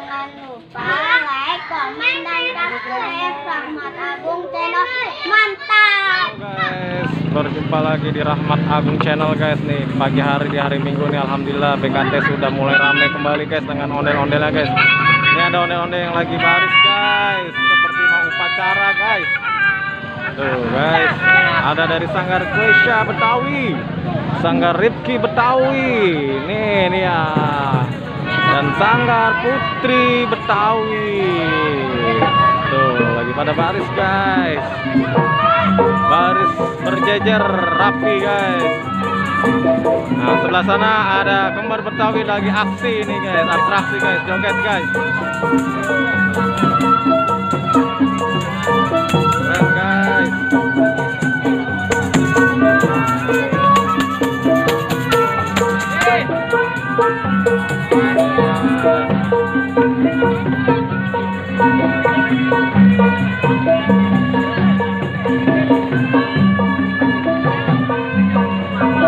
Jangan lupa like, komen, dan subscribe Rahmat Agung Channel. Mantap guys, berjumpa lagi di Rahmat Agung Channel guys. Nih pagi hari di hari Minggu nih, alhamdulillah BKT sudah mulai ramai kembali guys dengan ondel-ondelnya guys. Ini ada ondel-ondel yang lagi baris guys, seperti mau upacara guys. Tuh guys, ada dari Sanggar Krisya Betawi, Sanggar Rifki Betawi, nih ya, dan Sanggar Putri Betawi. Tuh lagi pada baris guys, baris berjejer rapi guys. Nah sebelah sana ada kembar Betawi lagi aksi ini guys, atraksi guys, joget guys. Keren guys.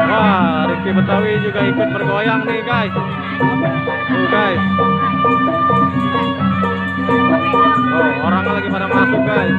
Wah, Rifki Betawi juga ikut bergoyang nih guys. Tuh guys. Oh, orang lagi pada masuk guys.